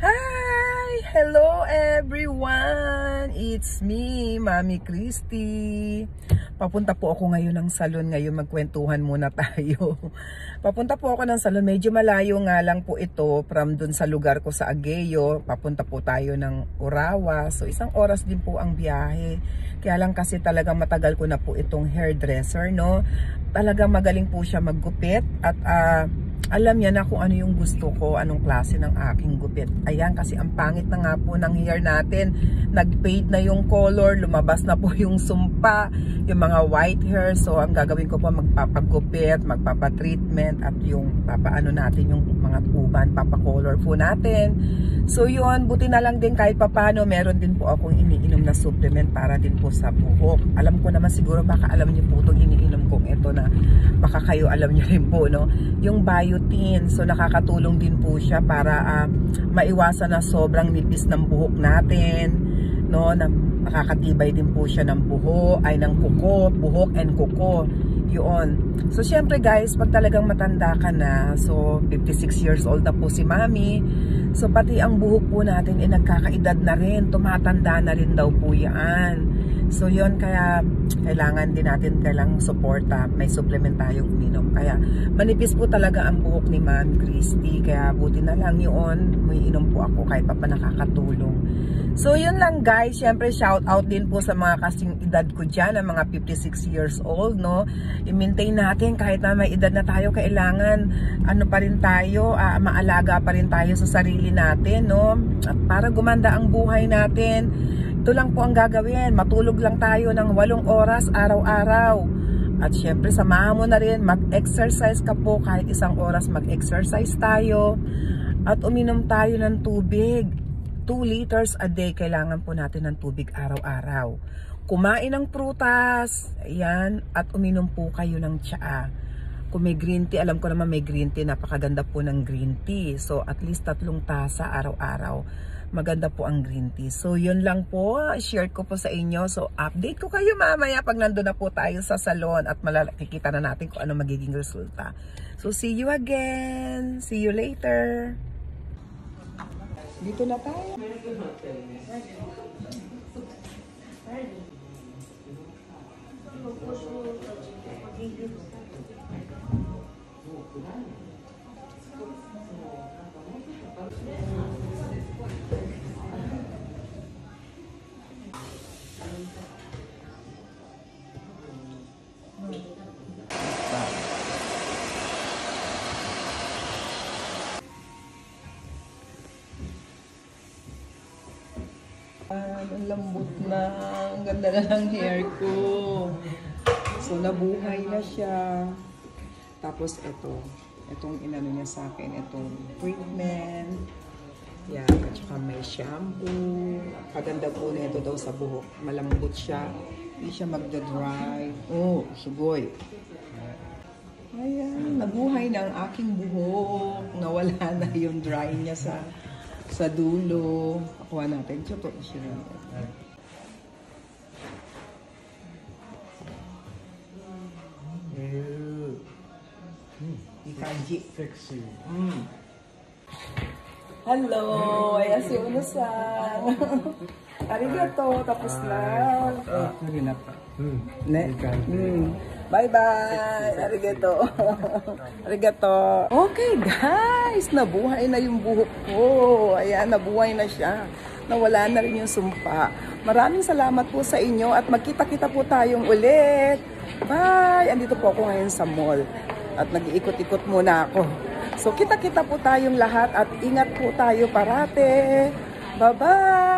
Hi! Hello everyone! It's me, Mami Christy. Papunta po ako ngayon ng salon. Ngayon magkwentuhan muna tayo. Papunta po ako ng salon. Medyo malayo nga lang po ito from dun sa lugar ko sa Agueyo. Papunta po tayo ng Urawa. So 1 oras din po ang biyahe. Kaya lang kasi talagang matagal ko na po itong hairdresser, no? Talagang magaling po siya maggupit at alam niya na kung ano yung gusto ko, anong klase ng aking gupit. Ayan, kasi ang pangit na nga po ng hair natin. Nag-fade na yung color, lumabas na po yung sumpa, yung mga white hair. So, ang gagawin ko po, magpapagupit, magpapatreatment, at yung papaano natin yung mga uban, papacolor po natin. So, yun, buti na lang din kahit papano, meron din po akong iniinom na supplement para din po sa buhok. Alam ko naman siguro, baka alam niyo po itong iniinom kong ito na baka kayo alam niyo rin po, no? Yung biotin. So nakakatulong din po siya para maiwasan na sobrang nipis ng buhok natin, no? Nakakatibay din po siya ng buhok and kuko. Yun. So syempre guys, pag talagang matanda ka na, so 56 years old na po si Mami, so pati ang buhok po natin ay nagkakaedad na rin, tumatanda na rin daw po yan. So yun, kaya kailangan din natin kailangang suporta, may supplement tayong uminom. Kaya manipis po talaga ang buhok ni Ma'am Christy, kaya buti na lang yun, may inom po ako kahit pa nakakatulong. So yun lang guys, syempre shout out din po sa mga kasing edad ko dyan, ang mga 56 years old, no? I-maintain natin kahit na may edad na tayo, kailangan ano pa rin tayo, maalaga pa rin tayo sa sarili natin, no? At para gumanda ang buhay natin, ito lang po ang gagawin, matulog lang tayo ng 8 oras araw-araw. At syempre samahan mo na rin, mag-exercise ka po, kahit 1 oras mag-exercise tayo. At uminom tayo ng tubig, 2 liters a day, kailangan po natin ng tubig araw-araw. Kumain ng prutas, ayan, at uminom po kayo ng tsaa. Kung may green tea, alam ko naman may green tea, napakaganda po ng green tea. So at least 3 tasa araw-araw. Maganda po ang green tea. So yun lang po, share ko po sa inyo. So update ko kayo mamaya pag nandun na po tayo sa salon at makikita na natin kung ano magiging resulta. So see you again. See you later. Dito na tayo. Ang lambot na, ang ganda na ng hair ko. So nabuhay na siya. Tapos itong inano niya sa akin, itong treatment. Yan, at saka may shampoo. Paganda po nito daw sa buhok. Malambot siya. Hindi siya magda-dry. Oh, sugoy. Ayan, nabuhay na ang aking buhok. Nawala na yung dry niya sa dulo. Kuha natin. Choto siya. Ikaji. Sexy. Hello! Ayan si Uno-san. Arigato. Tapos na. Bye-bye. Arigato. Arigato. Okay guys, nabuhay na yung buhok ko. Ayan, nabuhay na siya. Nawala na rin yung sumpa. Maraming salamat po sa inyo at magkita-kita po tayong ulit. Bye! Andito po ako ngayon sa mall at nag-iikot-ikot muna ako. So kita-kita po tayong lahat at ingat po tayo parate. Bye-bye!